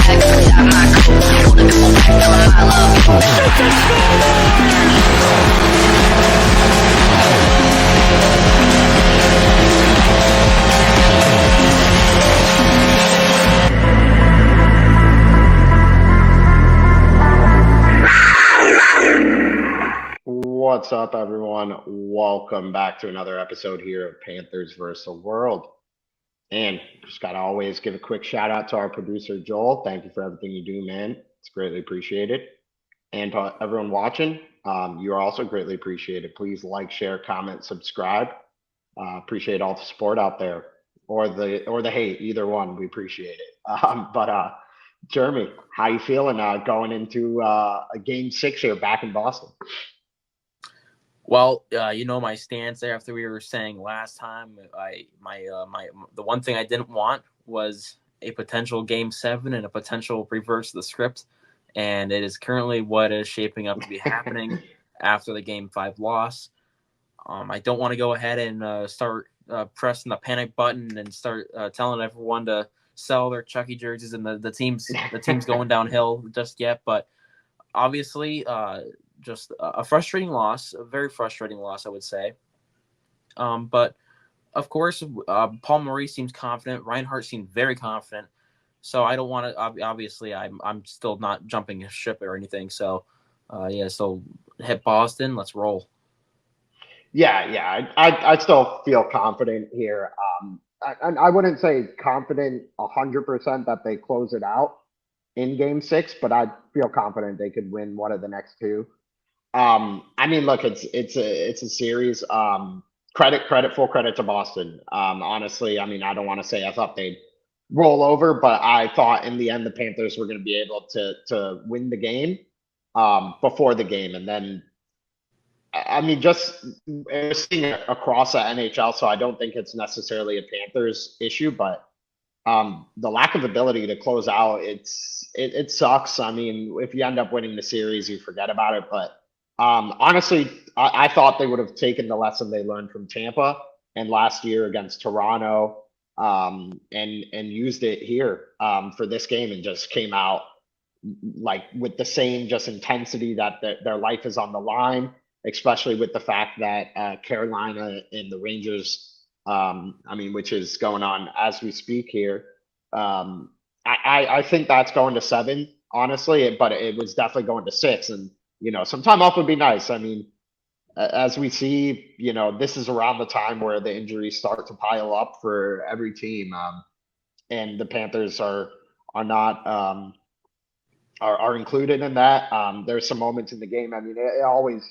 What's up, everyone? Welcome back to another episode here of Panthers versus the World. And just got to always give a quick shout out to our producer, Joel. Thank you for everything you do, man. It's greatly appreciated. And to everyone watching, you are also greatly appreciated. Please like, share, comment, subscribe. Appreciate all the support out there, or the hate, either one. We appreciate it. Jeremy, how you feeling going into a game 6 here back in Boston? Well, my stance there after we were saying last time. The one thing I didn't want was a potential Game 7 and a potential reverse of the script, and it is currently what is shaping up to be happening after the Game 5 loss. I don't want to go ahead and start pressing the panic button and start telling everyone to sell their Chucky jerseys and the team's going downhill just yet, but obviously. Just a frustrating loss, a very frustrating loss, I would say. But of course, Paul Maurice seems confident. Reinhart seemed very confident. So I don't want to. Obviously, I'm still not jumping ship or anything. So So hit Boston. Let's roll. Yeah. I still feel confident here. I wouldn't say confident 100% that they close it out in Game 6, but I feel confident they could win one of the next two. I mean, look, it's a series. Full credit to Boston. Honestly, I mean, I don't want to say I thought they'd roll over, but I thought in the end the Panthers were going to be able to win the game before the game, and then I mean, just we're seeing it across the NHL, so I don't think it's necessarily a Panthers issue, but the lack of ability to close out, it sucks. I mean, if you end up winning the series, you forget about it, but. Honestly, I thought they would have taken the lesson they learned from Tampa and last year against Toronto, and used it here for this game and just came out like with the same just intensity that their life is on the line, especially with the fact that Carolina and the Rangers, I mean, which is going on as we speak here. I think that's going to 7, honestly, but it was definitely going to 6, and some time off would be nice. I mean, as we see, this is around the time where the injuries start to pile up for every team, and the Panthers are not are included in that. There's some moments in the game. I mean, it always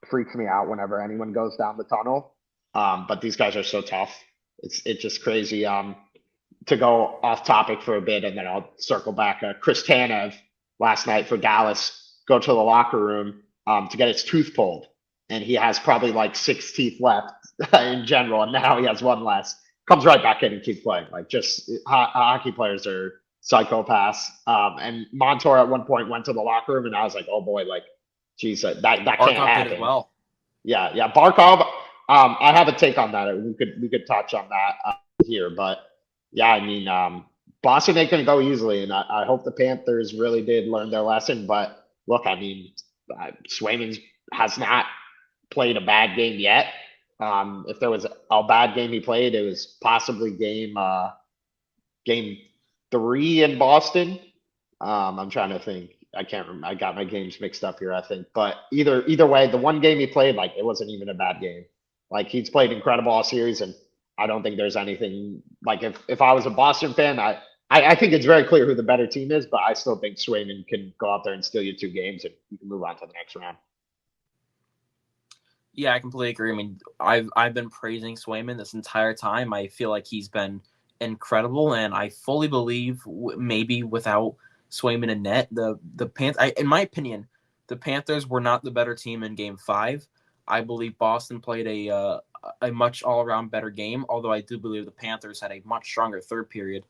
freaks me out whenever anyone goes down the tunnel. But these guys are so tough. It's just crazy. To go off topic for a bit, and then I'll circle back. Chris Tanev last night for Dallas. Go to the locker room to get his tooth pulled, and he has probably like 6 teeth left in general, and now he has one less. Comes right back in and keeps playing. Like, just hockey players are psychopaths. And Montour at one point went to the locker room, and I was like, oh boy, like, geez, that can't happen. Did it well. Yeah. Barkov. I have a take on that. We could touch on that here, but yeah, I mean, Boston ain't gonna go easily, and I hope the Panthers really did learn their lesson, but. Look, I mean, Swayman has not played a bad game yet. If there was a bad game he played, it was possibly game 3 in Boston. I'm trying to think. I can't remember. I got my games mixed up here, I think. But either way, the one game he played, like, it wasn't even a bad game. Like, he's played incredible all series, and I don't think there's anything like if I was a Boston fan, I think it's very clear who the better team is, but I still think Swayman can go out there and steal you 2 games, and you can move on to the next round. Yeah, I completely agree. I mean, I've been praising Swayman this entire time. I feel like he's been incredible, and I fully believe maybe without Swayman and net, the Panthers. In my opinion, the Panthers were not the better team in Game 5. I believe Boston played a much all-around better game, although I do believe the Panthers had a much stronger third period.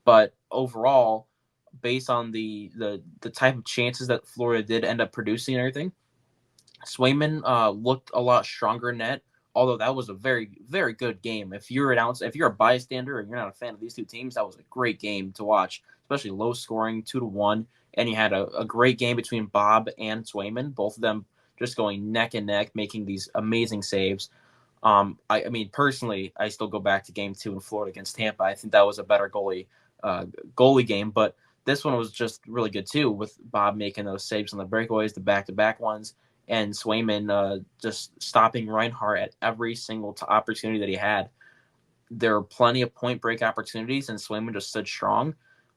But overall, based on the type of chances that Florida did end up producing and everything, Swayman looked a lot stronger in net, Although that was a very, very good game. If you're a bystander and you're not a fan of these two teams, that was a great game to watch, especially low scoring, 2-1. And you had a great game between Bob and Swayman, both of them just going neck and neck, making these amazing saves. I mean, personally, I still go back to Game 2 in Florida against Tampa. I think that was a better goalie game, but this one was just really good too, with Bob making those saves on the breakaways, the back-to-back ones, and Swayman just stopping Reinhart at every single opportunity that he had. There were plenty of point break opportunities, and Swayman just stood strong.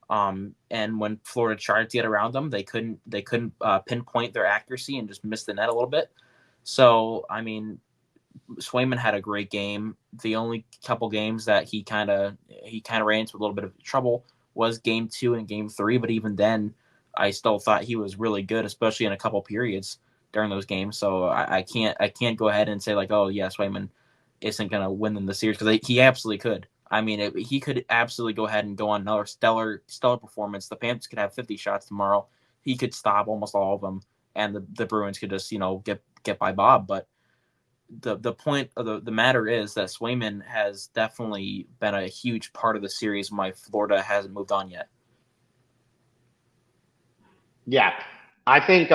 And when Florida tried to get around them, they couldn't pinpoint their accuracy and just missed the net a little bit. So, I mean, Swayman had a great game. The only couple games that he kind of ran into a little bit of trouble was Game 2 and Game 3. But even then, I still thought he was really good, especially in a couple periods during those games. So I can't go ahead and say like, oh yeah, Swayman isn't going to win them the series, because he absolutely could. I mean, he could absolutely go ahead and go on another stellar performance. The Panthers could have 50 shots tomorrow. He could stop almost all of them, and the Bruins could just get by Bob. But the point of the matter is that Swayman has definitely been a huge part of the series. My Florida hasn't moved on yet. Yeah, I think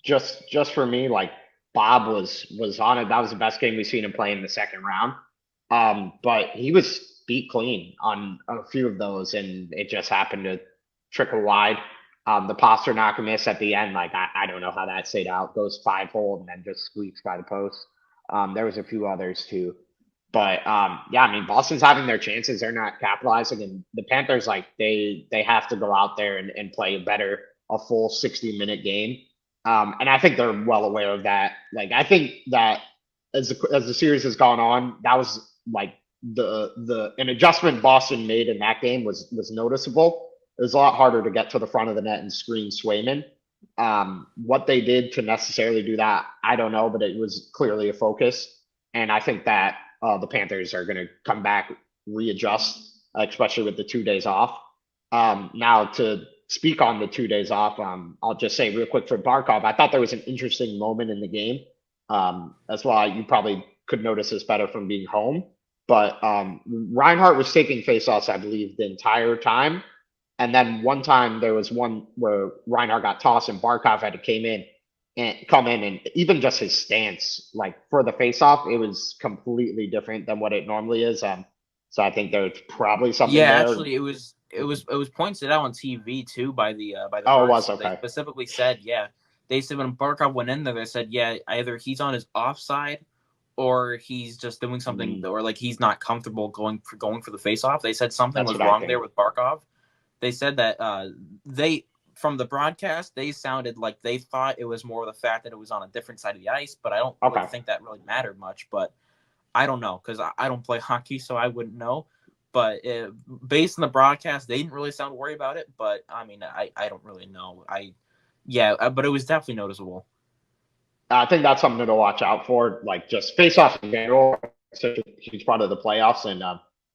just for me, like Bob was on it. That was the best game we've seen him play in the second round. But he was beat clean on a few of those, and it just happened to trickle wide. The Pasternak miss at the end, like I don't know how that stayed out. Goes 5-hole and then just squeaks by the post. There was a few others too. But yeah, I mean, Boston's having their chances. They're not capitalizing, and the Panthers, like they have to go out there and play a full 60-minute game. And I think they're well aware of that. Like I think that as the series has gone on, that was like an adjustment Boston made in that game was noticeable. It was a lot harder to get to the front of the net and screen Swayman. What they did to necessarily do that, I don't know, but it was clearly a focus. And I think that the Panthers are going to come back, readjust, especially with the 2 days off. Now, to speak on the 2 days off, I'll just say real quick for Barkov, I thought there was an interesting moment in the game. That's why you probably could notice this better from being home. But Reinhart was taking faceoffs, I believe, the entire time. And then one time there was one where Reinhart got tossed and Barkov had to come in, and even just his stance, like for the faceoff, it was completely different than what it normally is. So I think there's probably something Yeah, there. actually, it was pointed out on TV too by the Oh, it Bruins. was okay. They specifically said, yeah, they said when Barkov went in there, they said, yeah, either he's on his offside or he's just doing something, or like he's not comfortable going for the faceoff. They said something That's was what I wrong think. there with Barkov. They said that from the broadcast, they sounded like they thought it was more of the fact that it was on a different side of the ice, but I don't really think that really mattered much. But I don't know, because I don't play hockey, so I wouldn't know. But based on the broadcast, they didn't really sound worried about it. But I mean, I don't really know. But it was definitely noticeable. I think that's something to watch out for, like just face-off in general. Such a huge part of the playoffs, and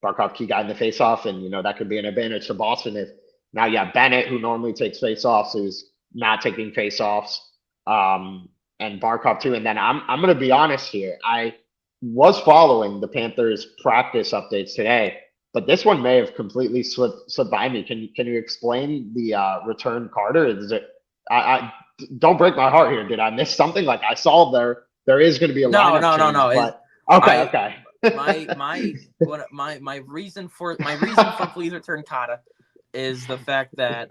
Barkov key guy in the face-off, and that could be an advantage to Boston if now you have Bennett, who normally takes face-offs, who's not taking face-offs, and Barkov too. And then I'm going to be honest here, I was following the Panthers practice updates today, but this one may have completely slipped by me. Can you explain the return Carter? Is it I don't break my heart here. Did I miss something? Like I saw there is going to be a lineup change. No. But okay. My reason for please return Kata is the fact that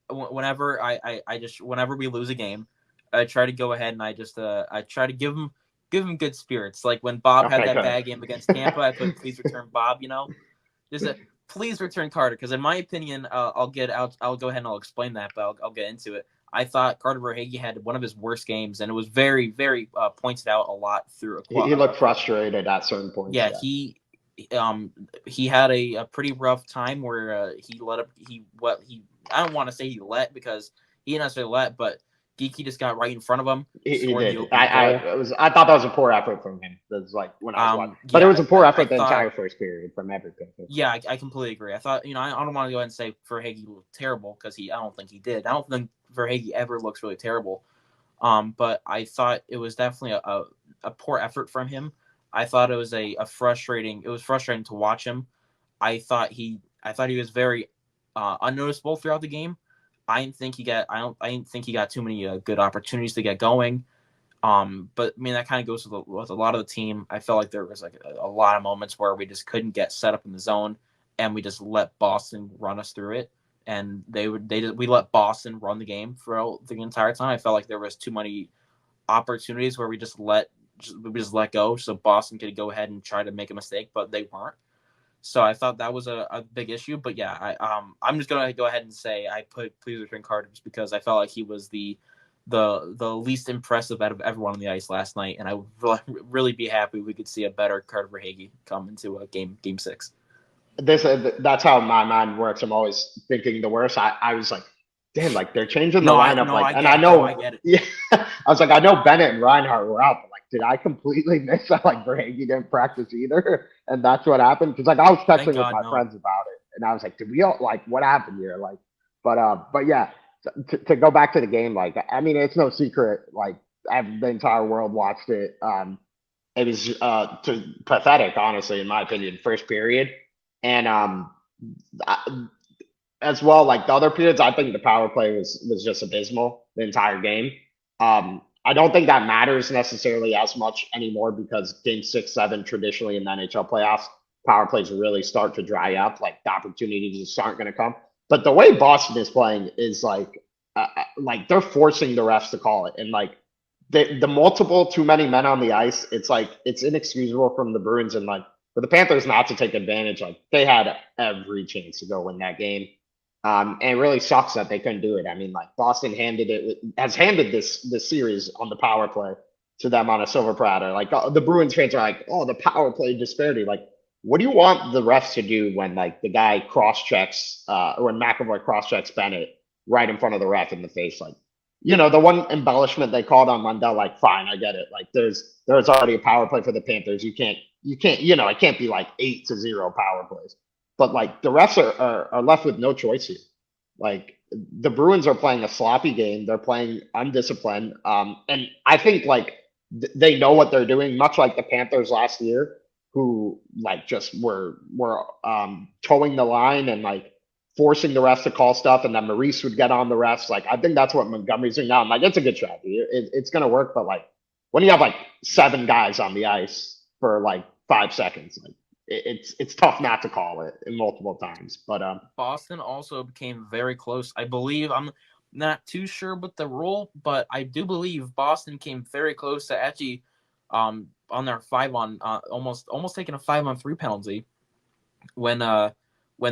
whenever we lose a game, I try to go ahead and I try to give him good spirits. Like when Bob had that bad game against Tampa, I put please return Bob. Just please return Carter, because in my opinion, I'll go ahead and I'll explain that, but I'll get into it. I thought Carter Verhaeghe had one of his worst games, and it was very, very pointed out a lot through. He looked frustrated at certain points. Yeah, he had a pretty rough time where I don't want to say he let, because he didn't necessarily let, but Geeky just got right in front of him. He did. I thought that was a poor effort from him. It was like when I was watching, but yeah, it was a poor effort the entire first period from everything. Yeah, I completely agree. I thought, I don't want to go ahead and say Verhaeghe looked terrible, because I don't think he did. I don't think Verhaeghe ever looks really terrible. But I thought it was definitely a poor effort from him. I thought it was a frustrating. It was frustrating to watch him. I thought he was very unnoticeable throughout the game. I didn't think he got. I didn't think he got too many good opportunities to get going. But I mean that kind of goes with a lot of the team. I felt like there was like a lot of moments where we just couldn't get set up in the zone, and we just let Boston run us through it. And we let Boston run the game for the entire time. I felt like there was too many opportunities where we just let go, so Boston could go ahead and try to make a mistake, but they weren't. So I thought that was a big issue. But yeah, I'm just gonna go ahead and say I put please return Carter just because I felt like he was the least impressive out of everyone on the ice last night, and I would really be happy if we could see a better Carter Verhaeghe come into a game 6. That's how my mind works. I'm always thinking the worst. I was like, damn, like they're changing the No, lineup, no, like, I and get I it. No, I know, get it. yeah, I was like, I know Bennett and Reinhart were out, but like, did I completely miss that? Like, Verhaeghe didn't practice either, and that's what happened. Because like I was Thank texting with God, my no. friends about it, and I was like, did we all like what happened here? Like, but yeah, to go back to the game, like, I mean, it's no secret, like, the entire world watched it. It was pathetic, honestly, in my opinion. First period, and I, as well, like the other periods, I think the power play was just abysmal the entire game. I don't think that matters necessarily as much anymore because game 6, 7 traditionally in the NHL playoffs, power plays really start to dry up. Like the opportunities just aren't going to come. But the way Boston is playing is like they're forcing the refs to call it, and like the multiple too many men on the ice, it's like it's inexcusable from the Bruins, and like for the Panthers not to take advantage, like they had every chance to go win that game. And it really sucks that they couldn't do it. I mean, like Boston has handed this series on the power play to them on a silver platter. Like the Bruins fans are like, oh, the power play disparity. Like, what do you want the refs to do when like the guy cross checks or when McAvoy cross checks Bennett right in front of the ref in the face? Like, the one embellishment they called on Mundell, like, fine, I get it. Like, there's already a power play for the Panthers. You can't, it can't be like 8-0 power plays. But like the refs are left with no choice here. Like the Bruins are playing a sloppy game. They're playing undisciplined. And I think like they know what they're doing, much like the Panthers last year, who like just were towing the line and like forcing the refs to call stuff, and then Maurice would get on the refs. Like I think that's what Montgomery's doing now. I'm like, it's a good strategy. It's gonna work, but like when you have like 7 guys on the ice for like 5 seconds, like it's tough not to call it multiple times. But Boston also became very close. I believe I'm not too sure with the rule, but I do believe Boston came very close to actually on their 5-on almost taking a 5-on-3 penalty when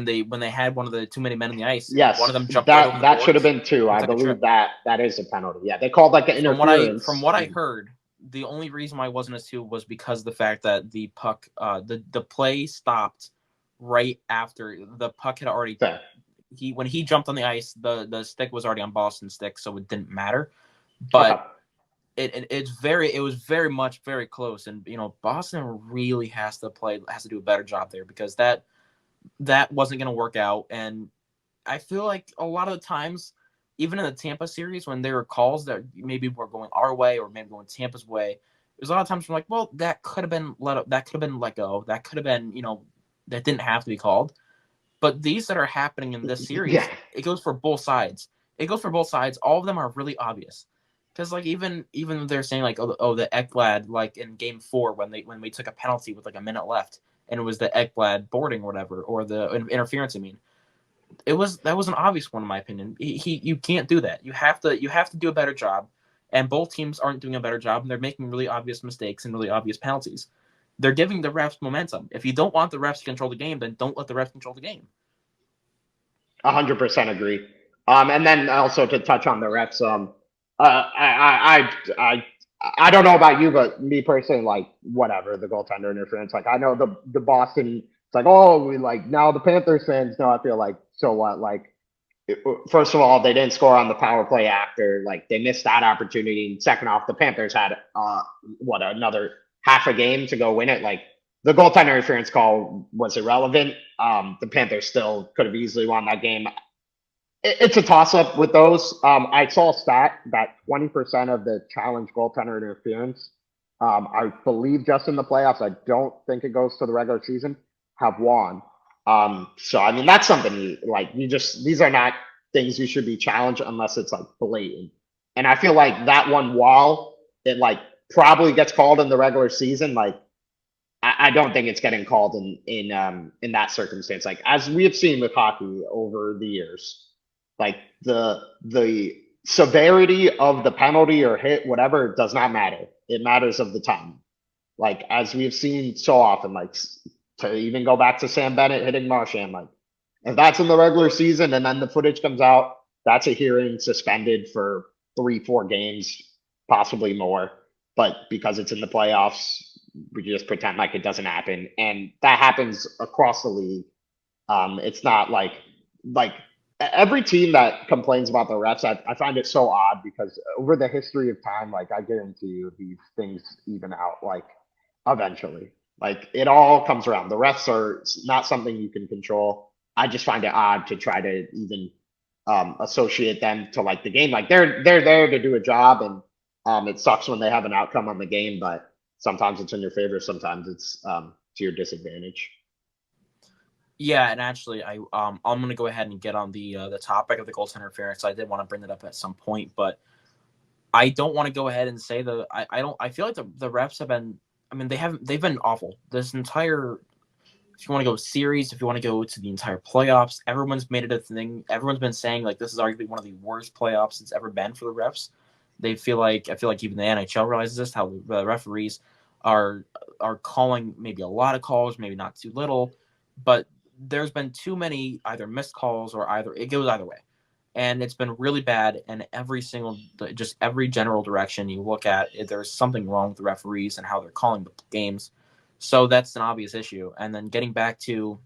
they had one of the too many men on the ice. yes, One of them jumped right over that the that should have boards been two. and I took a believe trip. that is a penalty. Yeah, they called like an From interference. what I heard, the only reason why it wasn't a 2 was because of the fact that the puck the play stopped right after the puck had already Fair. when he jumped on the ice, the stick was already on Boston's stick, so it didn't matter. Okay. But it was very much very close, and Boston really has to do a better job there because that wasn't going to work out. And I feel like a lot of the times, even in the Tampa series, when there were calls that maybe were going our way or maybe going Tampa's way, there's a lot of times I'm like, well, that could have been let go, that could have been that didn't have to be called. But these that are happening in this Yeah. series, it goes for both sides. It goes for both sides. All of them are really obvious. Because like even they're saying like the Ekblad like in game 4 when we took a penalty with like a minute left and it was the Ekblad boarding or whatever or the interference. I mean, that was an obvious one in my opinion. You can't do that. You have to do a better job. And both teams aren't doing a better job, and they're making really obvious mistakes and really obvious penalties. They're giving the refs momentum. If you don't want the refs to control the game, then don't let the refs control the game. 100% agree. And then also to touch on the refs, I don't know about you, but me personally, like whatever the goaltender interference. Like I know the Boston. It's like, oh, we like now the Panthers fans know. I feel like so what? Like first of all, they didn't score on the power play after. Like they missed that opportunity. And second off, the Panthers had another half a game to go win it. Like the goaltender interference call was irrelevant. The Panthers still could have easily won that game. It's a toss up with those. I saw a stat that 20% of the challenge goaltender interference I believe just in the playoffs. I don't think it goes to the regular season. Have won. So I mean that's something you just these are not things you should be challenged unless it's like blatant. And I feel like that one, while it like probably gets called in the regular season, like I don't think it's getting called in that circumstance. Like as we have seen with hockey over the years, like the severity of the penalty or hit, whatever, does not matter. It matters of the time. Like as we've seen so often, like to even go back to Sam Bennett hitting Marchand, like if that's in the regular season and then the footage comes out, that's a hearing suspended for 3, 4 games, possibly more. But because it's in the playoffs, we just pretend like it doesn't happen, and that happens across the league. It's not like every team that complains about the refs, I find it so odd because over the history of time, like I guarantee you, these things even out like eventually. Like it all comes around. The refs are not something you can control. I just find it odd to try to even associate them to like the game. Like they're there to do a job, and it sucks when they have an outcome on the game, but sometimes it's in your favor, sometimes it's to your disadvantage. Yeah, and actually, I'm gonna go ahead and get on the topic of the goaltender interference. I did want to bring that up at some point, but I don't want to go ahead and say I don't. I feel like the refs have been. I mean, they've been awful this entire. If you want to go series, if you want to go to the entire playoffs, everyone's made it a thing. Everyone's been saying like this is arguably one of the worst playoffs it's ever been for the refs. I feel like even the NHL realizes this, how the referees are are calling maybe a lot of calls, maybe not too little, but there's been too many either missed calls or either it goes either way. And it's been really bad in every single, just every general direction you look at. There's something wrong with the referees and how they're calling the games. So that's an obvious issue. And then getting back to,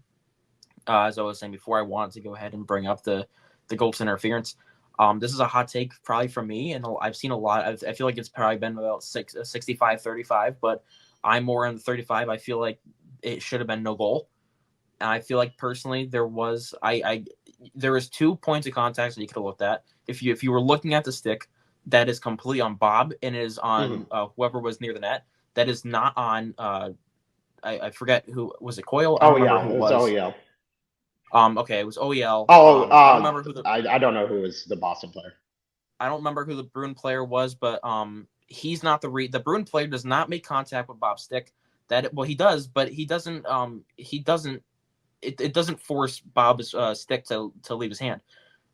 as I was saying before, I wanted to go ahead and bring up the goaltender interference. This is a hot take probably from me, and I've seen a lot. I feel like it's probably been about 65-35, but I'm more on the 35. I feel like it should have been no goal. And I feel like personally there was 2 points of contact that you could have looked at. If you were looking at the stick, that is completely on Bob and is on Mhm. whoever was near the net. That is not on I forget who was it. Coyle? I don't Oh remember yeah, who it it's was. OEL. Okay, it was OEL. Oh, I don't remember who the I don't know who is the Boston player. I don't remember who the Bruin player was, but he's not the Bruin player does not make contact with Bob's stick. That well he does, but he doesn't it doesn't force Bob's stick to leave his hand.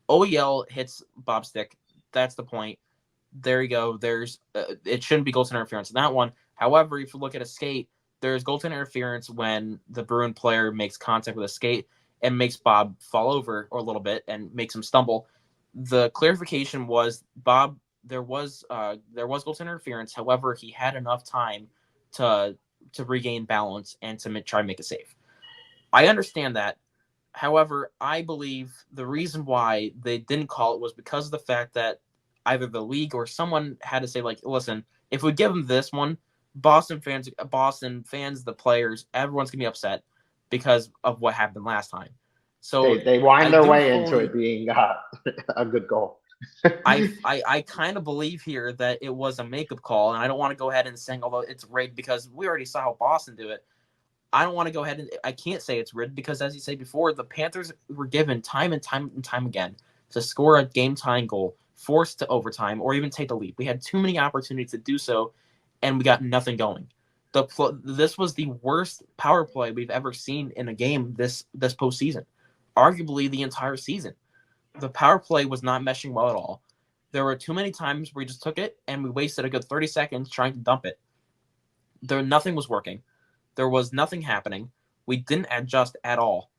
OEL hits Bob's stick. That's the point. There you go. There's it shouldn't be goaltender interference in that one. However, if you look at a skate, there's goaltender interference when the Bruin player makes contact with a skate and makes Bob fall over or a little bit and makes him stumble. The clarification was Bob. There was goaltender interference. However, he had enough time to regain balance and to try and make a save. I understand that. However, I believe the reason why they didn't call it was because of the fact that either the league or someone had to say, like, listen, if we give them this one, Boston fans, the players, everyone's gonna be upset because of what happened last time. So They I wind their do way into it fully, being a good goal. I kind of believe here that it was a makeup call, and I don't want to go ahead and saying although it's rigged because we already saw how Boston do it. I don't want to go ahead and I can't say it's rigged because, as you say before, the Panthers were given time and time and time again to score a game tying goal, forced to overtime, or even take the lead. We had too many opportunities to do so, and we got nothing going. This was the worst power play we've ever seen in a game this postseason, arguably the entire season. The power play was not meshing well at all. There were too many times where we just took it and we wasted a good 30 seconds trying to dump it. Nothing was working. There was nothing happening. We didn't adjust at all.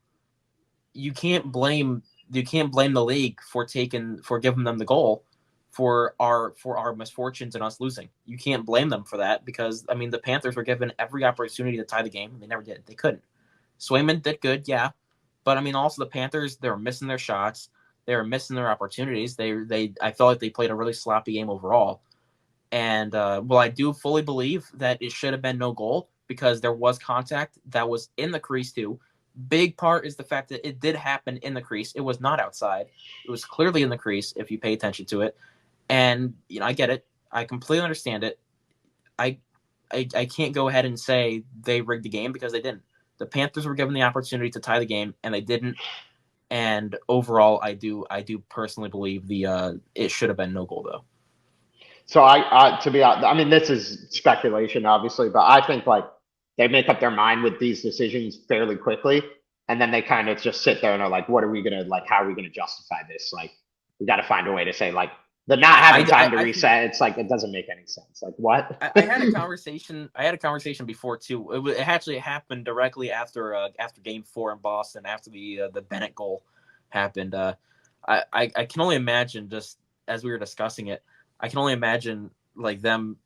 You can't blame the league for giving them the goal for our misfortunes and us losing. You can't blame them for that because I mean the Panthers were given every opportunity to tie the game. They never did. They couldn't. Swayman did good, yeah, but I mean also the Panthers they were missing their shots. They were missing their opportunities. They I felt like they played a really sloppy game overall. And well, I do fully believe that it should have been no goal because there was contact that was in the crease too. Big part is the fact that it did happen in the crease. It was not outside. It was clearly in the crease if you pay attention to it. And I get it. I completely understand it. I I can't go ahead and say they rigged the game because they didn't. The Panthers were given the opportunity to tie the game and they didn't. And overall, I do personally believe it should have been no goal though. So to be honest, I mean, this is speculation, obviously, but I think like they make up their mind with these decisions fairly quickly, and then they kind of just sit there and are like, "What are we gonna like? How are we gonna justify this? Like, we got to find a way to say like the not having time to reset. It's like it doesn't make any sense. Like what? I had a conversation. I had a conversation before too. It actually happened directly after Game 4 in Boston, after the Bennett goal happened. I can only imagine, just as we were discussing it, I can only imagine like them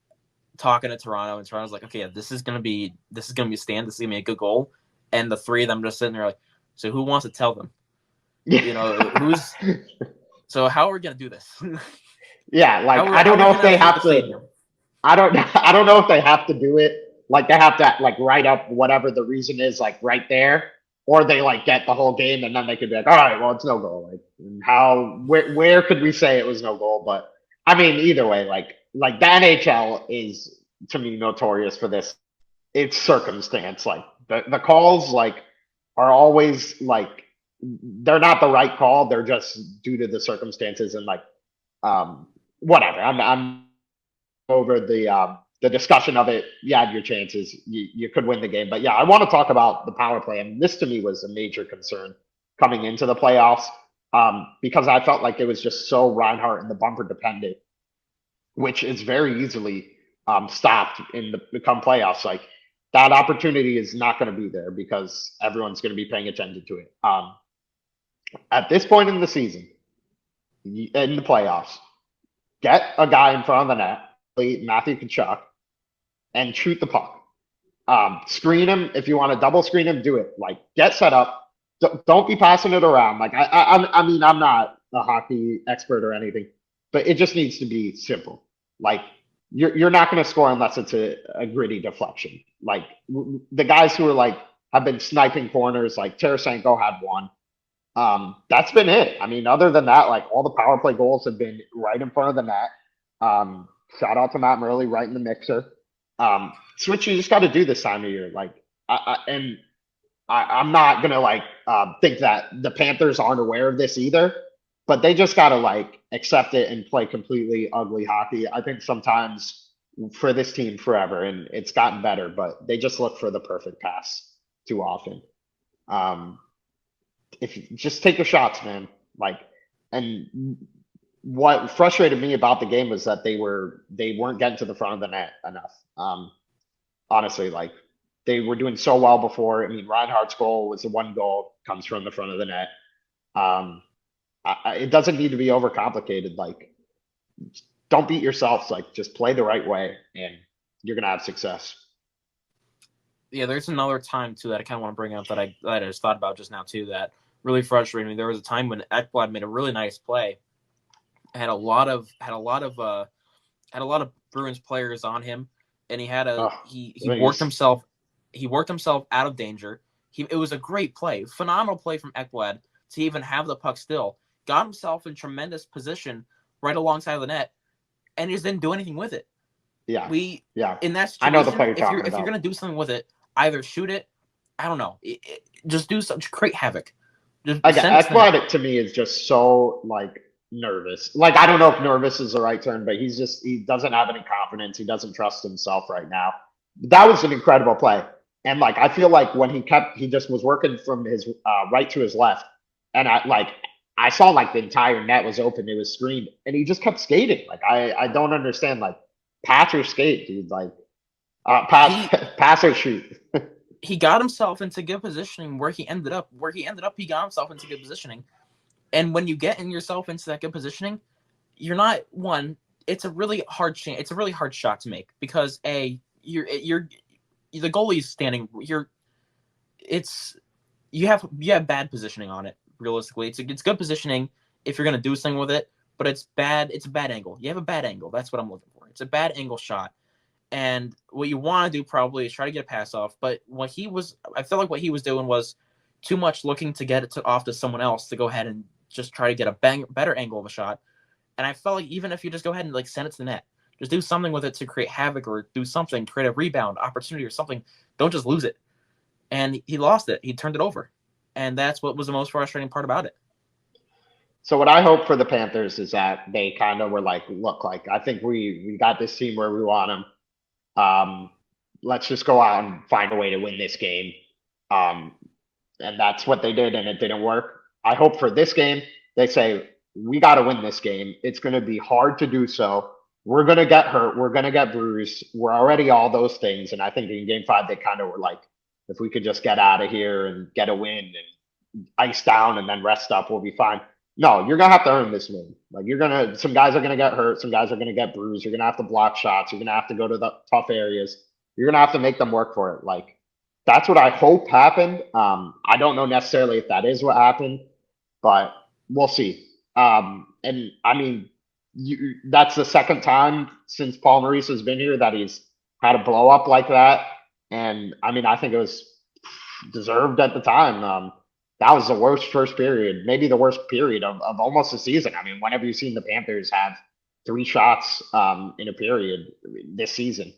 talking to Toronto, and Toronto's like, okay, this is gonna be a stand. This is gonna be a good goal, and the three of them just sitting there like, so who wants to tell them? You know, who's so how are we gonna do this? Yeah, like I don't know if they have to. I don't know if they have to do it. Like they have to like write up whatever the reason is, like right there, or they like get the whole game and then they could be like, all right, well it's no goal. Like where could we say it was no goal? But I mean, either way, like the NHL is to me notorious for this. It's circumstance. Like the calls like are always like they're not the right call. They're just due to the circumstances and like whatever. I'm over the discussion of it. You had your chances. You could win the game. But yeah, I want to talk about the power play. And this to me was a major concern coming into the playoffs because I felt like it was just so Reinhart and the bumper dependent, which is very easily stopped in the come playoffs. Like that opportunity is not going to be there because everyone's going to be paying attention to it. At this point in the season, in the playoffs, get a guy in front of the net, Matthew Tkachuk, and shoot the puck. Screen him if you want to double screen him. Do it. Like get set up. Don't be passing it around. Like I mean, I'm not a hockey expert or anything, but it just needs to be simple. Like you're not going to score unless it's a gritty deflection. Like the guys who are like have been sniping corners, like Tarasenko had one. That's been it. I mean, other than that, like all the power play goals have been right in front of the net. Shout out to Matt Murley right in the mixer. Switch, you just got to do this time of year. Like, I'm not gonna like think that the Panthers aren't aware of this either, but they just got to like accept it and play completely ugly hockey. I think sometimes for this team forever, and it's gotten better, but they just look for the perfect pass too often. If you just take your shots, man, like, and what frustrated me about the game was that they weren't getting to the front of the net enough. Honestly, like they were doing so well before. I mean, Reinhardt's goal was the one goal comes from the front of the net. It doesn't need to be overcomplicated. Like, don't beat yourselves. Like, just play the right way, and you're gonna have success. Yeah, there's another time too that I kind of want to bring up that I just thought about just now too that really frustrated me. There was a time when Ekblad made a really nice play, had a lot of Bruins players on him, and he worked himself out of danger. It was a great play, phenomenal play from Ekblad to even have the puck still, got himself in tremendous position right alongside the net, and he just didn't do anything with it. Yeah, in that situation, I know the play if you're gonna do something with it, either shoot it, I don't know, just do something, create havoc. Ekblad to me is just so like nervous. Like I don't know if nervous is the right term, but he doesn't have any confidence. He doesn't trust himself right now. That was an incredible play. And like I feel like when he just was working from his right to his left, and I saw like the entire net was open, it was screened, and he just kept skating. Like I don't understand. Like pass or skate, dude. Like pass or shoot. He got himself into good positioning where he ended up. He got himself into good positioning. And when you get yourself into that good positioning, you're not one. It's a really hard chance. It's a really hard shot to make because you're the goalie's standing. You have bad positioning on it. Realistically, it's good positioning if you're gonna do something with it, but it's bad. It's a bad angle. You have a bad angle. That's what I'm looking for. It's a bad angle shot. And what you want to do probably is try to get a pass off. But I felt like what he was doing was too much looking to get it off to someone else to go ahead and just try to get a better angle of a shot. And I felt like even if you just go ahead and like send it to the net, Just do something with it to create havoc or do something, create a rebound opportunity or something. Don't just lose it. And he lost it. He turned it over. And that's what was the most frustrating part about it. So what I hope for the Panthers is that they kind of were like, look, like I think we got this team where we want them. Let's just go out and find a way to win this game. Um, and that's what they did, and it didn't work. I hope for this game they say we got to win this game. It's going to be hard to do so. We're going to get hurt. We're going to get bruised. We're already all those things. And I think in Game 5 they kind of were like, if we could just get out of here and get a win and ice down and then rest up, we'll be fine. No, you're gonna have to earn this win. Like you're gonna, some guys are gonna get hurt, some guys are gonna get bruised. You're gonna have to block shots. You're gonna have to go to the tough areas. You're gonna have to make them work for it. Like that's what I hope happened. I don't know necessarily if that is what happened, but we'll see. And I mean, that's the second time since Paul Maurice has been here that he's had a blow up like that. And I mean, I think it was deserved at the time. That was the worst first period, maybe the worst period of almost the season. I mean, whenever you've seen the Panthers have three shots in a period this season,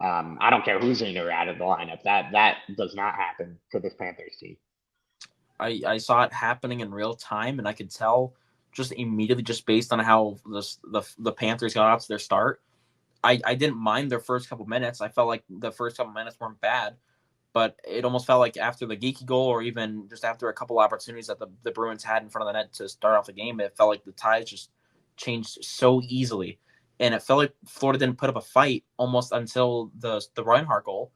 I don't care who's in or out of the lineup. That does not happen to this Panthers team. I saw it happening in real time, and I could tell just immediately, just based on how the Panthers got off to their start. I didn't mind their first couple minutes. I felt like the first couple minutes weren't bad, but it almost felt like after the Geeky goal or even just after a couple opportunities that the Bruins had in front of the net to start off the game, it felt like the tides just changed so easily. And it felt like Florida didn't put up a fight almost until the Reinhart goal.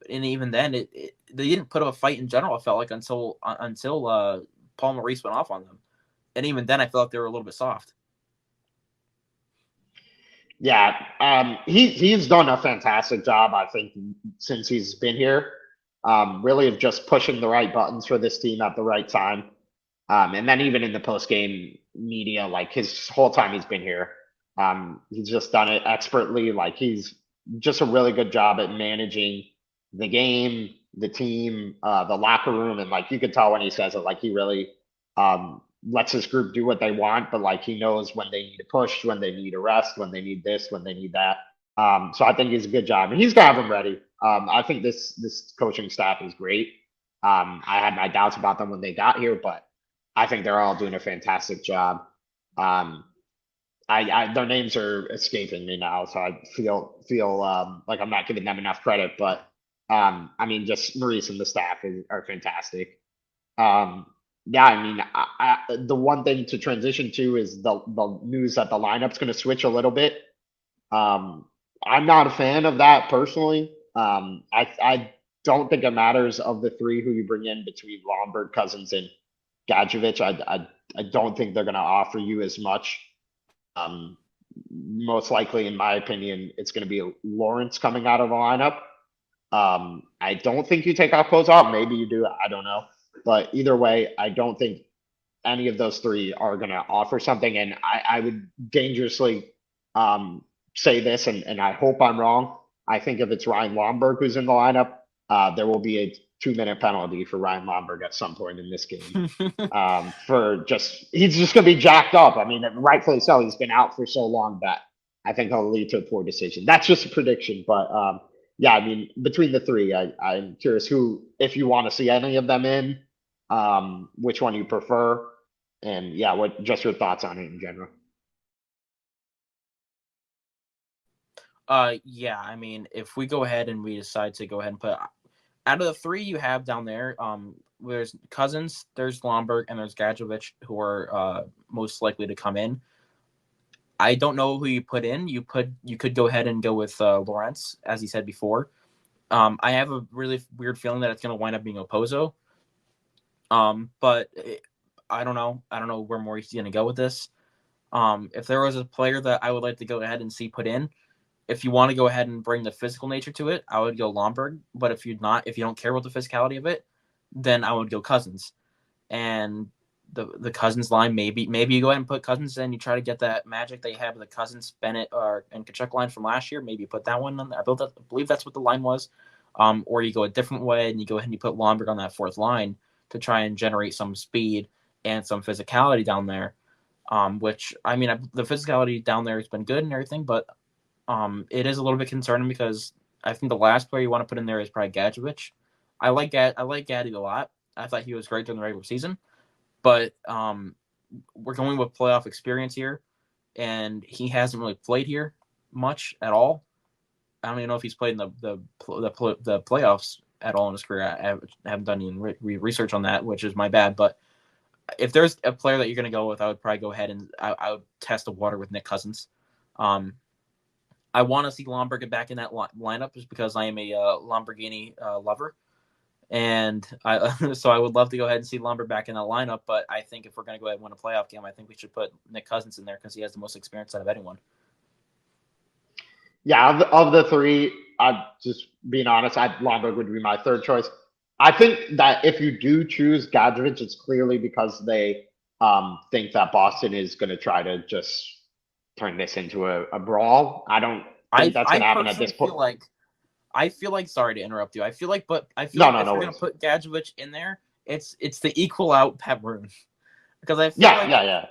And even then, they didn't put up a fight in general, I felt like, until Paul Maurice went off on them. And even then, I felt like they were a little bit soft. Yeah, he's done a fantastic job, I think, since he's been here. Really of just pushing the right buttons for this team at the right time. And then even in the post game media, like his whole time he's been here, he's just done it expertly. Like he's just a really good job at managing the game, the team, the locker room, and like you could tell when he says it, like he really lets his group do what they want, but like he knows when they need to push, when they need a rest, when they need this, when they need that. So I think he's a good job, and he's gonna have them ready. I think this coaching staff is great. I had my doubts about them when they got here, but I think they're all doing a fantastic job. Um, their names are escaping me now, so I feel like I'm not giving them enough credit. But I mean, just Maurice and the staff are fantastic. Um, yeah, I mean, the one thing to transition to is the news that the lineup's going to switch a little bit. Um, I'm not a fan of that personally. I don't think it matters of the three who you bring in between Lombard, Cousins, and Gadjevich. I don't think they're going to offer you as much. Most likely, in my opinion, it's going to be Lawrence coming out of the lineup. I don't think you take off closeout. Maybe you do. I don't know. But either way, I don't think any of those three are going to offer something. And I would dangerously say this, and I hope I'm wrong. I think if it's Ryan Lomberg who's in the lineup, there will be a 2-minute penalty for Ryan Lomberg at some point in this game. He's just going to be jacked up. I mean, rightfully so. He's been out for so long that I think he'll lead to a poor decision. That's just a prediction, but yeah, I mean, between the three, I'm curious who, if you want to see any of them in, which one you prefer, and yeah, what just your thoughts on it in general. Yeah, I mean, if we go ahead and we decide to go ahead and put out of the three you have down there, there's Cousins, there's Lomberg, and there's Gadjevich, who are most likely to come in. I don't know who you put in. You could go ahead and go with Lawrence, as he said before. I have a really weird feeling that it's going to wind up being Opozo. I don't know. I don't know where Maurice is going to go with this. If there was a player that I would like to go ahead and see put in, if you want to go ahead and bring the physical nature to it, I would go Lomberg. But if you don't care about the physicality of it, then I would go Cousins. And the Cousins line, maybe you go ahead and put Cousins in. You try to get that magic they have with the Cousins, Bennett, and Kachuk line from last year. Maybe you put that one on there. I believe that's what the line was. Or you go a different way and you go ahead and you put Lomberg on that fourth line to try and generate some speed and some physicality down there. Which, I mean, the physicality down there has been good and everything, but It is a little bit concerning because I think the last player you want to put in there is probably Gadjevich. I like Gaddy a lot. I thought he was great during the regular season, but we're going with playoff experience here, and he hasn't really played here much at all. I don't even know if he's played in the playoffs at all in his career. I haven't done any research on that, which is my bad. But if there's a player that you're going to go with, I would probably go ahead and I would test the water with Nick Cousins. I want to see Lomberg get back in that lineup just because I am a Lamborghini lover. And so I would love to go ahead and see Lumber back in that lineup. But I think if we're going to go ahead and win a playoff game, I think we should put Nick Cousins in there because he has the most experience out of anyone. Yeah, of the three, I just being honest, Lombard would be my third choice. I think that if you do choose Gadrovich, it's clearly because they think that Boston is going to try to just turn this into a brawl. I don't think that's I going to happen at personally this point. I feel like sorry to interrupt you. I feel like if No, we're worries. gonna put Gadjevich in there, it's the equal out Pat Maroon because I feel Yeah.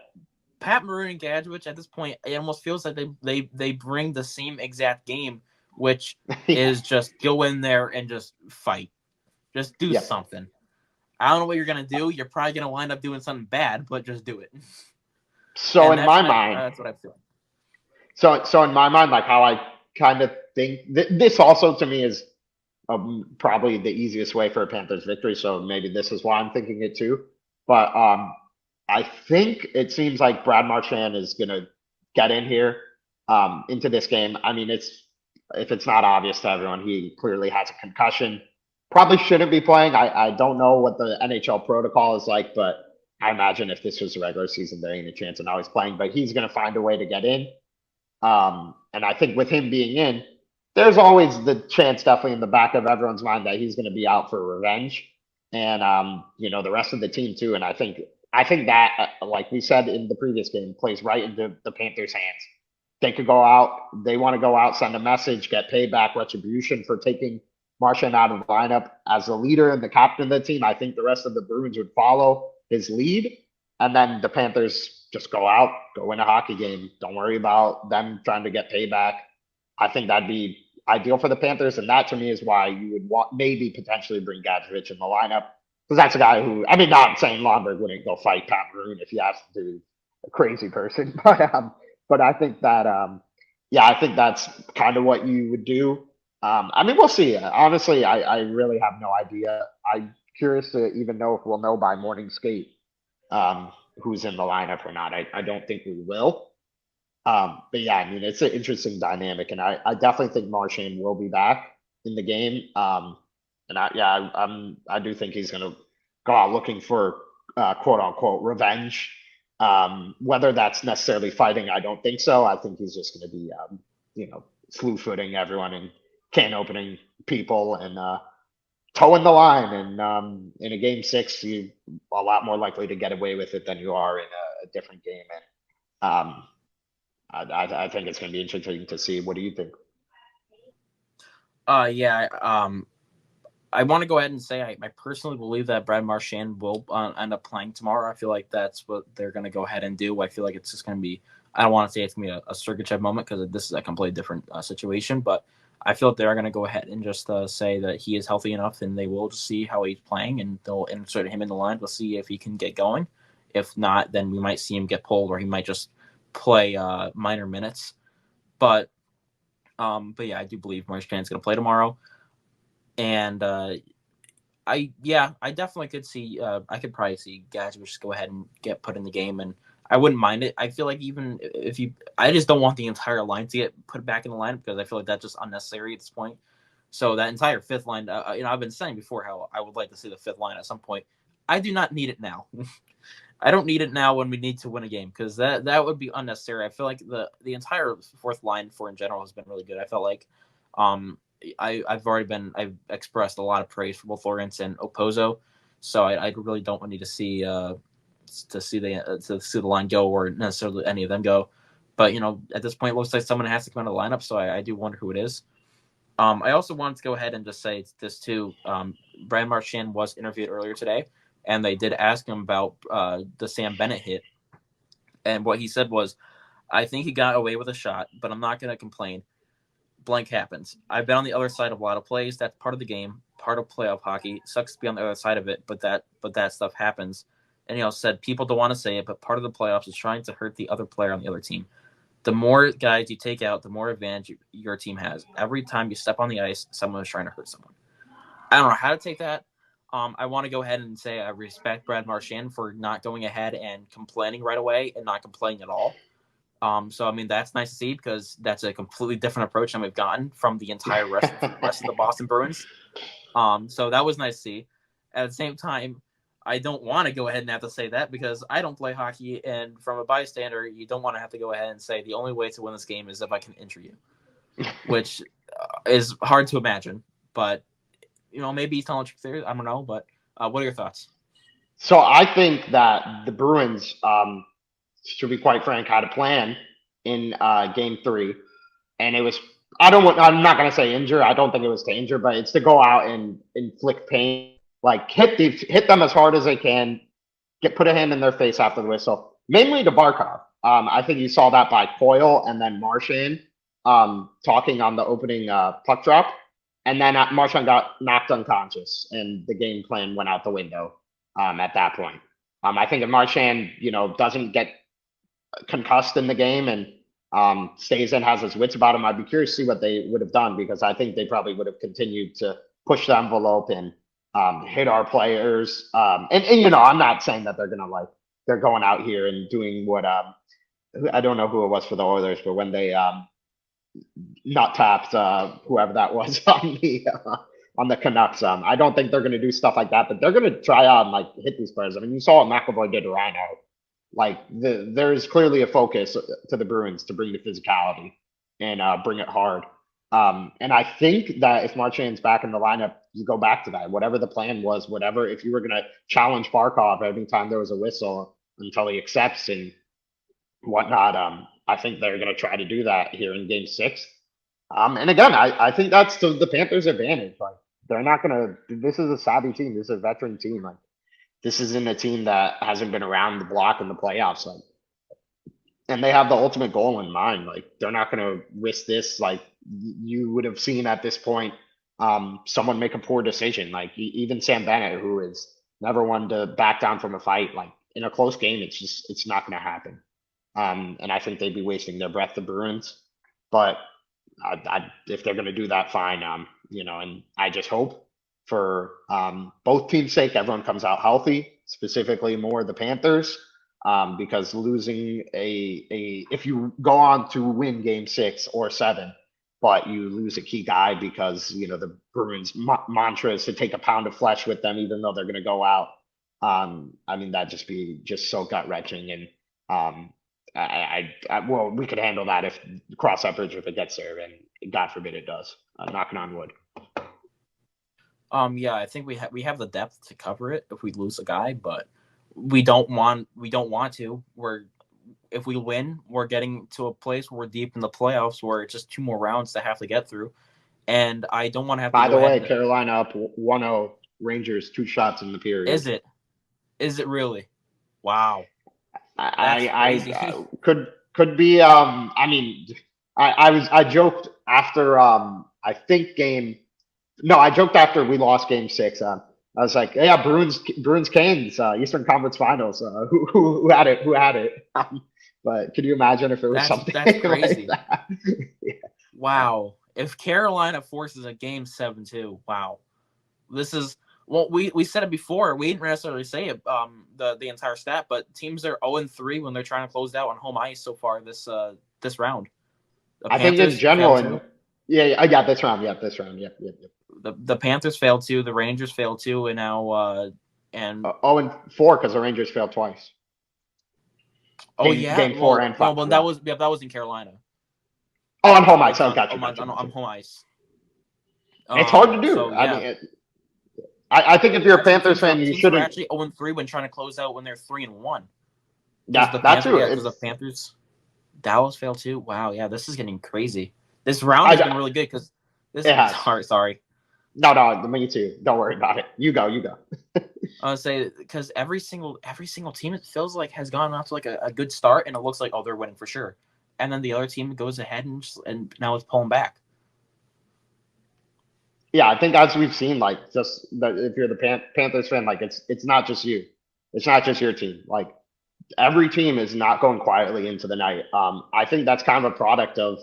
Pat Maroon and Gadjevich at this point, it almost feels like they bring the same exact game, which is just go in there and just fight, just do something. I don't know what you're gonna do. You're probably gonna wind up doing something bad, but just do it. So in my mind, that's what I feel. So in my mind, like how I kind of think this also to me is probably the easiest way for a Panthers victory. So maybe this is why I'm thinking it too. But I think it seems like Brad Marchand is going to get in here into this game. I mean, if it's not obvious to everyone, he clearly has a concussion. Probably shouldn't be playing. I don't know what the NHL protocol is like, but I imagine if this was a regular season, there ain't a chance of now he's playing. But he's going to find a way to get in. And I think with him being in, there's always the chance definitely in the back of everyone's mind that he's going to be out for revenge. And, the rest of the team too. And I think that, like we said in the previous game, plays right into the Panthers' hands. They could go out, they want to go out, send a message, get payback, retribution for taking Marchand out of the lineup as the leader and the captain of the team. I think the rest of the Bruins would follow his lead. And then the Panthers just go out, go win a hockey game. Don't worry about them trying to get payback. I think that'd be ideal for the Panthers. And that to me is why you would want maybe potentially bring Gadjevich in the lineup. Because that's a guy who, I mean, not saying Lomberg wouldn't go fight Pat Maroon if he has to do a crazy person. But I think that, I think that's kind of what you would do. I mean, we'll see. Honestly, I really have no idea. I'm curious to even know if we'll know by morning skate who's in the lineup or not. I don't think we will. But yeah, I mean, it's an interesting dynamic, and I definitely think Marchand will be back in the game. And I do think he's going to go out looking for quote unquote revenge. Whether that's necessarily fighting, I don't think so. I think he's just going to be, slew footing everyone and can opening people and towing the line. And in a game 6, you're a lot more likely to get away with it than you are in a different game. And I think it's going to be interesting to see. What do you think? I want to go ahead and say I personally believe that Brad Marchand will end up playing tomorrow. I feel like that's what they're going to go ahead and do. I feel like it's just going to be, I don't want to say it's going to be a Sergachev moment because this is a completely different situation, but I feel like they're going to go ahead and just say that he is healthy enough and they will just see how he's playing and they'll insert him in the line. We'll see if he can get going. If not, then we might see him get pulled or he might just play minor minutes. But yeah, I do believe Marchand's going to play tomorrow. And I definitely could see. I could probably see Gadjevich just go ahead and get put in the game, and I wouldn't mind it. I feel like even if I just don't want the entire line to get put back in the line because I feel like that's just unnecessary at this point. So that entire fifth line, I've been saying before how I would like to see the fifth line at some point. I do not need it now. I don't need it now when we need to win a game because that would be unnecessary. I feel like the entire fourth line in general has been really good. I felt like I've expressed a lot of praise for both Lawrence and Opozo, so I really don't need to see the line go or necessarily any of them go. But at this point, it looks like someone has to come out of the lineup, so I do wonder who it is. I also wanted to go ahead and just say this too. Brad Marchand was interviewed earlier today, and they did ask him about the Sam Bennett hit, and what he said was, "I think he got away with a shot, but I'm not going to complain. blank happens. I've been on the other side of a lot of plays. That's part of the game, part of playoff hockey. It sucks to be on the other side of it, but that stuff happens. And said people don't want to say it, but part of the playoffs is trying to hurt the other player on the other team. The more guys you take out, the more advantage your team has. Every time you step on the ice, someone is trying to hurt someone. I don't know how to take that. I want to go ahead and say I respect Brad Marchand for not going ahead and complaining right away and not complaining at all. So I mean that's nice to see because that's a completely different approach than we've gotten from the entire rest of the Boston Bruins. So that was nice to see. At the same time, I don't want to go ahead and have to say that because I don't play hockey, and from a bystander, you don't want to have to go ahead and say the only way to win this game is if I can injure you, which is hard to imagine. But maybe he's telling the truth there. I don't know. But what are your thoughts? So I think that the Bruins, to be quite frank, had a plan in game 3, and it was I'm not gonna say injure. I don't think it was to injure, but it's to go out and inflict pain, like hit them as hard as they can, put a hand in their face after the whistle, mainly to Barkov. I think you saw that by Coyle and then Marchand talking on the opening puck drop, and then Marchand got knocked unconscious, and the game plan went out the window at that point. I think if Marchand, doesn't get concussed in the game and stays in, has his wits about him, I'd be curious to see what they would have done because I think they probably would have continued to push the envelope and hit our players. And I'm not saying that they're going out here and doing what I don't know who it was for the Oilers, but when they not tapped whoever that was on the Canucks. I don't think they're going to do stuff like that, but they're going to try out and hit these players. I mean, you saw what McAvoy did to Rhino. There is clearly a focus to the Bruins to bring the physicality and bring it hard. And I think that if Marchand's back in the lineup, you go back to that. Whatever the plan was, if you were going to challenge Barkov every time there was a whistle until he accepts and whatnot, I think they're going to try to do that here in Game 6. And again, I think that's to the Panthers' advantage. They're not going to. This is a savvy team. This is a veteran team. This isn't a team that hasn't been around the block in the playoffs. And they have the ultimate goal in mind. They're not going to risk this. You would have seen at this point, someone make a poor decision. Even Sam Bennett, who is never one to back down from a fight. In a close game, it's not going to happen. And I think they'd be wasting their breath, the Bruins. But if they're going to do that, fine. And I just hope for both teams' sake, everyone comes out healthy, specifically more the Panthers, because losing if you go on to win Game 6 or 7, but you lose a key guy because the Bruins' mantra is to take a pound of flesh with them, even though they're going to go out. I mean, that'd just be so gut wrenching, and well, we could handle that if cross that bridge if it gets there, and God forbid it does. Knocking on wood. Yeah, I think we have the depth to cover it if we lose a guy, but we don't want to. If we win, we're getting to a place where we're deep in the playoffs where it's just 2 more rounds to have to get through, and I don't want to have. By the way, Carolina up 1-0, Rangers 2 shots in the period. Is it? Is it really? Wow. I could be. I mean, I joked after. I joked after we lost Game 6. I was like, yeah, Bruins Canes, Eastern Conference Finals. Who had it? Who had it? But could you imagine if it was something that's crazy? Like that? Yeah. Wow. If Carolina forces a Game 7 too, wow. This is. Well, we said it before. We didn't necessarily say it, the entire stat, but teams are 0-3 when they're trying to close out on home ice so far this round. I think in general, yeah, this round, yep. The Panthers failed too, the Rangers failed too, and now and 0-4 because the Rangers failed twice. Game 4 and 5. Well, that was in Carolina. Oh, on home ice. Gotcha. On home ice. It's hard to do. So, yeah. I mean. I think if you're a Panthers fan, you shouldn't. Actually 0-3 when trying to close out when they're 3-1. Yeah, that's true. Because the Panthers, Dallas failed too. Wow, yeah, this is getting crazy. This round has been really good because this. Sorry. No, me too. Don't worry about it. You go. I would say because every single team it feels like has gone off to a good start and it looks like they're winning for sure, and then the other team goes ahead and now it's pulling back. Yeah, I think as we've seen, like just that if you're the Panthers fan, like it's not just you, it's not just your team. Like every team is not going quietly into the night. I think that's kind of a product of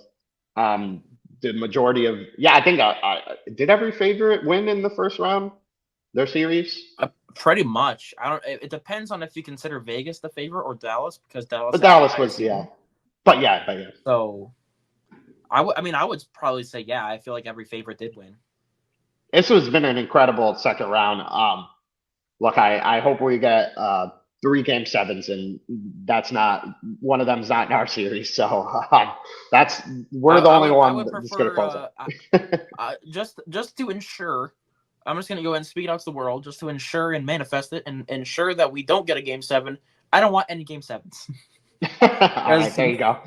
um the majority of yeah. I think did every favorite win in the first round their series. Pretty much. I don't. It depends on if you consider Vegas the favorite or Dallas, because Dallas But has the Dallas highest was seeding. yeah, but yeah. So I mean, I would probably say yeah. I feel like every favorite did win. This has been an incredible second round. Look, I hope we get three game sevens, and that's not one of them's not in our series. So that's we're the only I one would that's going to prefer close it. just to ensure. I'm just gonna go ahead and speak it out to the world, just to ensure and manifest it, and ensure that we don't get a game seven. I don't want any game sevens. All right, Because there you go.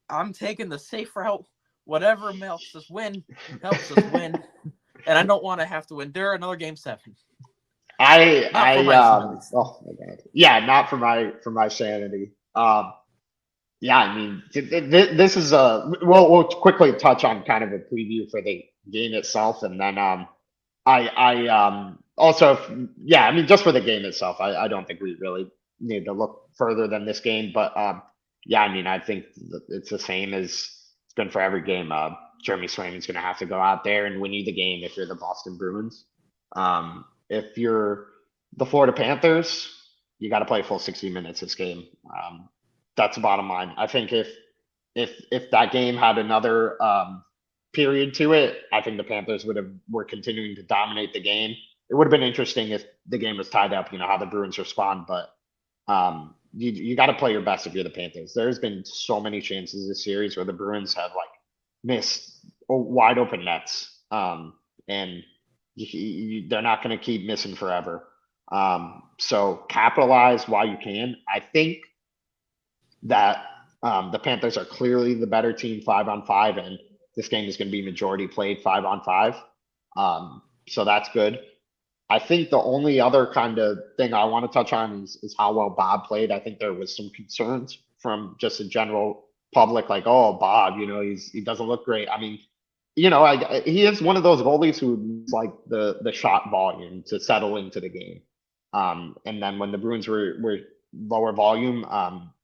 I'm taking the safe route. Whatever helps us win, and I don't want to have to endure another game seven. Not for my team, at least. oh my god, yeah, not for my sanity. Yeah, I mean, this is a we'll quickly touch on kind of a preview for the game itself, and then I also yeah, I mean, just for the game itself, I don't think we really need to look further than this game, but yeah, I mean, I think it's the same as it's been for every game. Jeremy Swayman's going to have to go out there and win you the game if you're the Boston Bruins. If you're the Florida Panthers, you got to play full 60 minutes this game. That's the bottom line. I think if that game had another period to it, I think the Panthers were continuing to dominate the game. It would have been interesting if the game was tied up, you know, how the Bruins respond, but you got to play your best if you're the Panthers. There's been so many chances this series where the Bruins have like missed wide open nets, and they're not going to keep missing forever. So capitalize while you can. I think that the Panthers are clearly the better team 5-on-5, and this game is going to be majority played 5-on-5. So that's good. I think the only other kind of thing I want to touch on is how well Bob played. I think there was some concerns from just the general public, like, oh, Bob, you know, he doesn't look great. I mean, you know, he is one of those goalies who needs like the shot volume to settle into the game. And then when the Bruins were lower volume,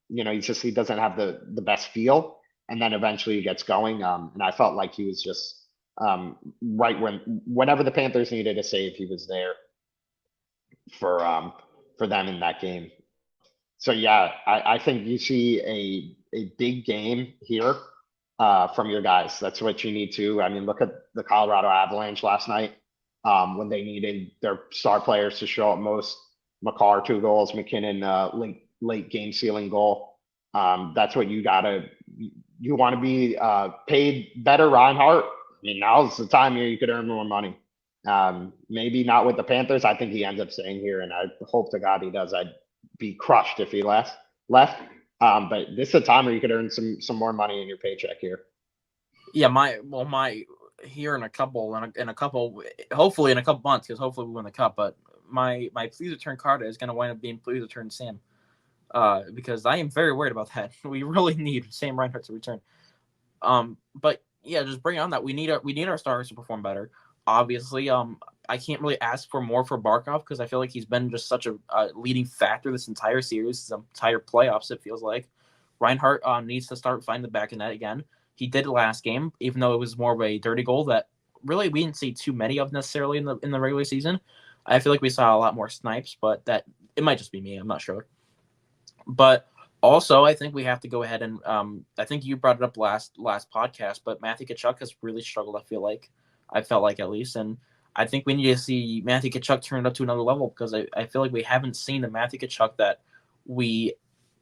you know, he doesn't have the best feel, and then eventually he gets going. And I felt like he was just right whenever the Panthers needed a save, he was there for them in that game. So yeah, I think you see a big game here from your guys. That's what you need to. I mean, look at the Colorado Avalanche last night when they needed their star players to show up most. Makar 2 goals, McKinnon late game sealing goal. That's what you want to be paid better, Reinhardt. I mean, now's the time here you could earn more money. Maybe not with the Panthers. I think he ends up staying here, and I hope to God he does. I'd be crushed if he left. But this is a time where you could earn some more money in your paycheck here. Yeah, my here in a couple hopefully in a couple months, because hopefully we win the cup. But my please return card is going to wind up being please return Sam, because I am very worried about that. We really need Sam Reinhart to return. But yeah, just bring on that. We need our stars to perform better. Obviously, I can't really ask for more for Barkov, because I feel like he's been just such a leading factor this entire series, this entire playoffs. It feels like Reinhart needs to start finding the back of net again. He did last game, even though it was more of a dirty goal that really we didn't see too many of necessarily in the regular season. I feel like we saw a lot more snipes, but that it might just be me. I'm not sure. But also, I think we have to go ahead and I think you brought it up last podcast, but Matthew Tkachuk has really struggled. I felt like at least, and I think we need to see Matthew Tkachuk turn it up to another level, because I feel like we haven't seen the Matthew Tkachuk that we,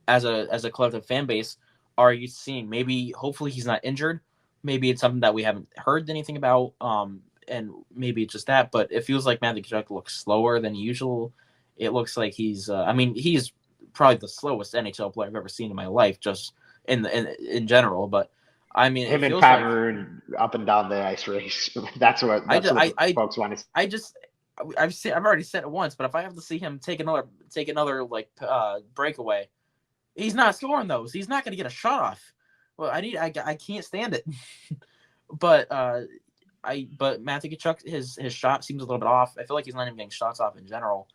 as a collective fan base, are you seeing. Maybe hopefully he's not injured. Maybe it's something that we haven't heard anything about. And maybe it's just that, but it feels like Matthew Tkachuk looks slower than usual. It looks like he's. I mean, he's probably the slowest NHL player I've ever seen in my life, just in general. But I mean, it Him and feels like Cameroon up and down the ice race. That's what the folks want to see. I just I've already said it once, but if I have to see him take another like breakaway, he's not scoring those. He's not going to get a shot off. Well, I can't stand it. But but Matthew Tkachuk, his shot seems a little bit off. I feel like he's not even getting shots off in general.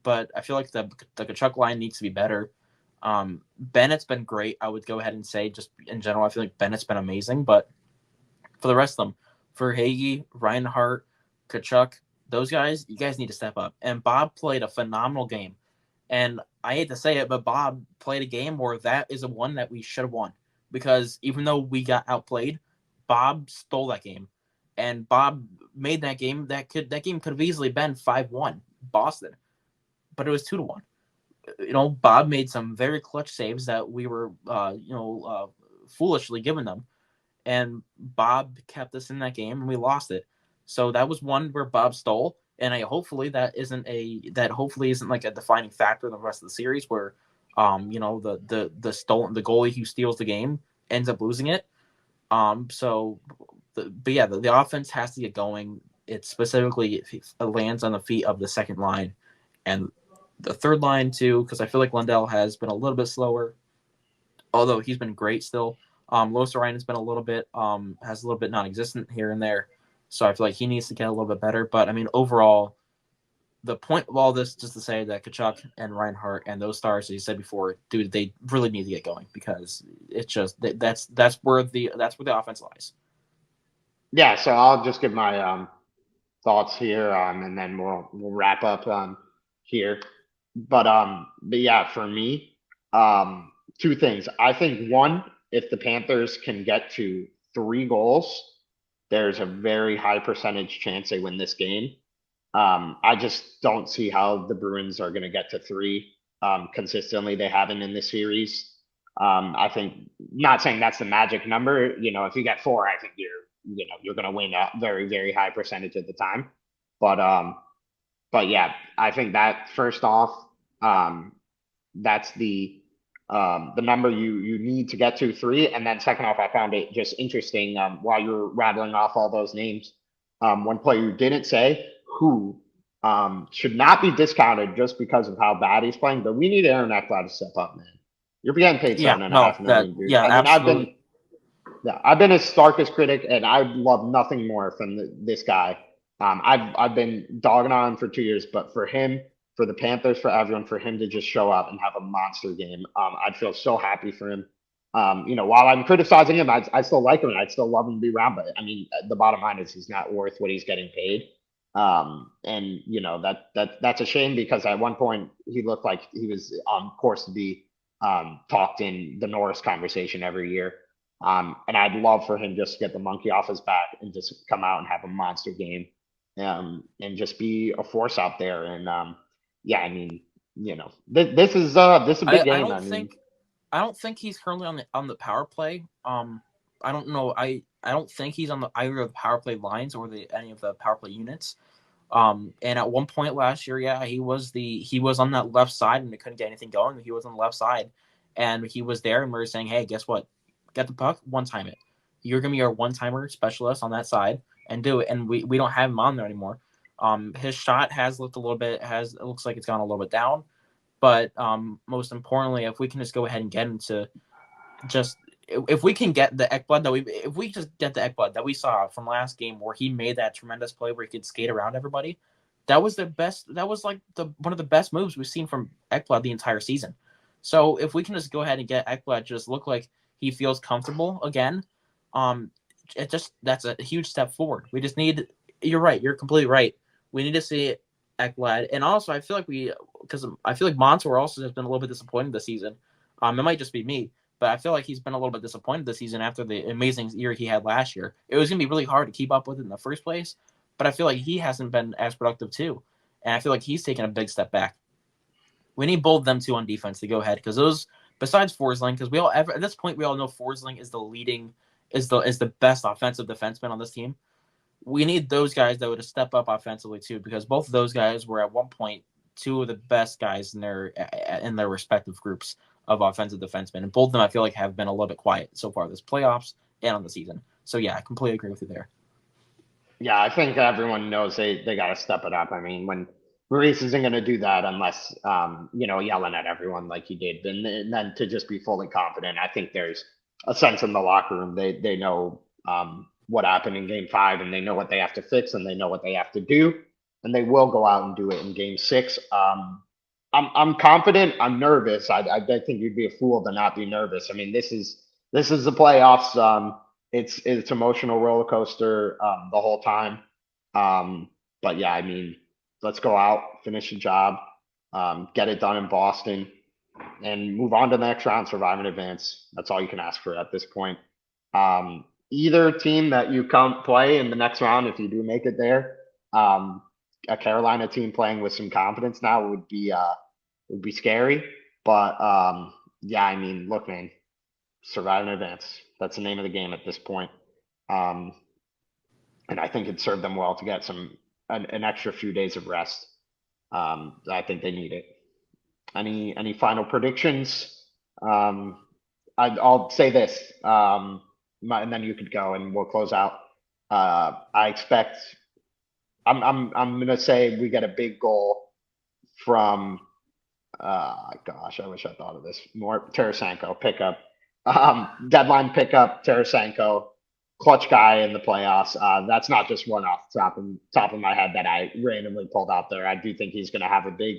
But I feel like the Tkachuk line needs to be better. Bennett's been great. I would go ahead and say just in general, I feel like Bennett's been amazing. But for the rest of them, for Hagee, Reinhart, Tkachuk, those guys, you guys need to step up. And Bob played a phenomenal game. And I hate to say it, but Bob played a game where that is a one that we should have won. Because even though we got outplayed, Bob stole that game. And Bob made that game that game could have easily been 5-1 Boston. But it was 2-1. Bob made some very clutch saves that we were foolishly giving them. And Bob kept us in that game and we lost it. So that was one where Bob stole. And hopefully isn't like a defining factor in the rest of the series where the goalie who steals the game ends up losing it. The offense has to get going. It specifically lands on the feet of the second line and the third line too, because I feel like Lundell has been a little bit slower, although he's been great still. Losarine has been a little bit non-existent here and there, so I feel like he needs to get a little bit better. But I mean, overall, the point of all this just to say that Tkachuk and Reinhart and those stars, as you said before, dude, they really need to get going because it's just that's where the offense lies. Yeah, so I'll just give my thoughts here, and then we'll wrap up here. But yeah, for me, two things. I think one, if the Panthers can get to 3 goals, there's a very high percentage chance they win this game. I just don't see how the Bruins are going to get to 3 consistently. They haven't in this series. I think, not saying that's the magic number. If you get 4, I think you're going to win a very, very high percentage of the time. But but yeah, I think that first off, that's the number you need to get to 3. And then second off, I found it just interesting while you're rattling off all those names. One player you didn't say who should not be discounted just because of how bad he's playing, but we need Aaron Ekblad to step up, man. You're getting paid Yeah, seven and a no, half million, dude. I mean, absolutely. I've been his starkest critic, and I love nothing more from this guy. I've been dogging on him for 2 years, but for him, for the Panthers, for everyone, for him to just show up and have a monster game, I'd feel so happy for him. While I'm criticizing him, I still like him and I'd still love him to be around. But I mean, the bottom line is he's not worth what he's getting paid. And that's a shame because at one point he looked like he was on course to be talked in the Norris conversation every year. And I'd love for him just to get the monkey off his back and just come out and have a monster game, and just be a force out there. And yeah, I mean, this is a big I game. I don't think he's currently on the power play. I don't know. I don't think he's on either of the power play lines or any of the power play units. And at one point last year, yeah, he was on that left side and they couldn't get anything going. He was on the left side and he was there and we were saying, hey, guess what? Get the puck, one time it. You're gonna be our one timer specialist on that side and do it. And we don't have him on there anymore. His shot has looked a little bit it looks like it's gone a little bit down. But most importantly, if we can just go ahead and get him to just if we can get the Ekblad that we saw from last game where he made that tremendous play where he could skate around everybody, that was the best. That was like one of the best moves we've seen from Ekblad the entire season. So if we can just go ahead and get Ekblad just look like he feels comfortable again, that's a huge step forward. We just need. You're right. You're completely right. We need to see Ekblad, and also I feel like Montour also has been a little bit disappointed this season. It might just be me, but I feel like he's been a little bit disappointed this season after the amazing year he had last year. It was going to be really hard to keep up with it in the first place, but I feel like he hasn't been as productive too, and I feel like he's taken a big step back. We need both of them two on defense to go ahead because those besides Forsling, because at this point we all know Forsling is the best offensive defenseman on this team. We need those guys that would step up offensively too, because both of those guys were at one point two of the best guys in their respective groups of offensive defensemen, and both of them I feel like have been a little bit quiet so far this playoffs and on the season. So yeah, I completely agree with you there. Yeah, I think everyone knows they got to step it up. I mean, when Maurice isn't going to do that unless yelling at everyone like he did, and then to just be fully confident. I think there's a sense in the locker room they know what happened in game 5 and they know what they have to fix and they know what they have to do. And they will go out and do it in game 6. I'm confident. I'm nervous. I think you'd be a fool to not be nervous. I mean, this is the playoffs. It's emotional roller coaster the whole time. But yeah, I mean, let's go out, finish the job, get it done in Boston, and move on to the next round, survive and advance. That's all you can ask for at this point. Either team that you come play in the next round, if you do make it there, um, a Carolina team playing with some confidence now would be scary. But yeah, I mean, look, man, survive and advance. That's the name of the game at this point. Um, and I think it served them well to get an extra few days of rest. I think they need it. Any final predictions? I'll say this, and then you could go and we'll close out. I expect. I'm gonna say we get a big goal from. Gosh, I wish I thought of this more. Tarasenko pickup, deadline pickup. Tarasenko, clutch guy in the playoffs. That's not just one off the top of my head that I randomly pulled out there. I do think he's gonna have a big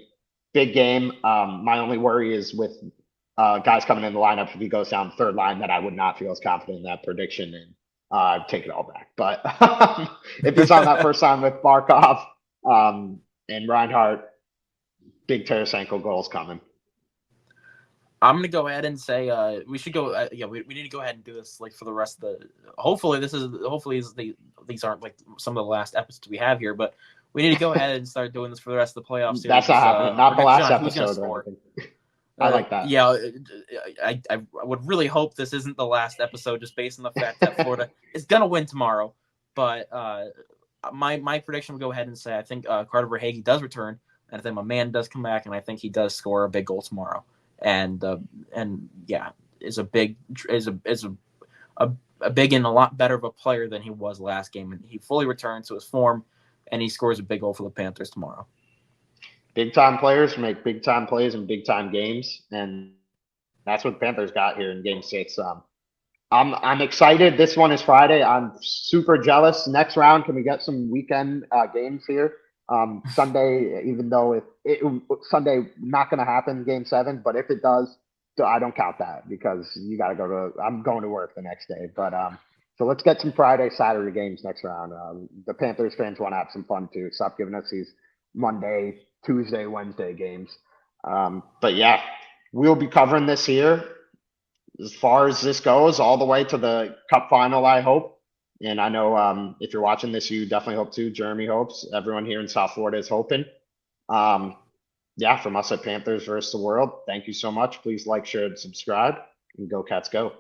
game. My only worry is with guys coming in the lineup if he goes down third line that I would not feel as confident in that prediction and take it all back. But if he's on that first line with Barkov and Reinhardt, big Tarasenko goals coming. I'm gonna go ahead and say we should go. Yeah, we need to go ahead and do this like for the rest of the. Hopefully, these aren't like some of the last episodes we have here, but we need to go ahead and start doing this for the rest of the playoff series. That's not happening. Not the last episode or anything. I like that. Yeah, I would really hope this isn't the last episode, just based on the fact that Florida is gonna win tomorrow. But my prediction would go ahead and say I think Carter Verhaeghe does return, and I think my man does come back, and I think he does score a big goal tomorrow. And yeah, is a big and a lot better of a player than he was last game, and he fully returns to his form, and he scores a big goal for the Panthers tomorrow. Big time players make big time plays in big time games, and that's what Panthers got here in Game 6. I'm excited. This one is Friday. I'm super jealous. Next round, can we get some weekend games here? Sunday, even though Sunday not going to happen, Game 7, but if it does, I don't count that because you got to go to. I'm going to work the next day, but so let's get some Friday, Saturday games next round. The Panthers fans want to have some fun too. Stop giving us these Monday, Tuesday, Wednesday games. But yeah, we'll be covering this here as far as this goes, all the way to the Cup final, I hope. And I know if you're watching this, you definitely hope to. Jeremy hopes. Everyone here in South Florida is hoping. Yeah, from us at Panthers versus the World, thank you so much. Please like, share, and subscribe. And go Cats go.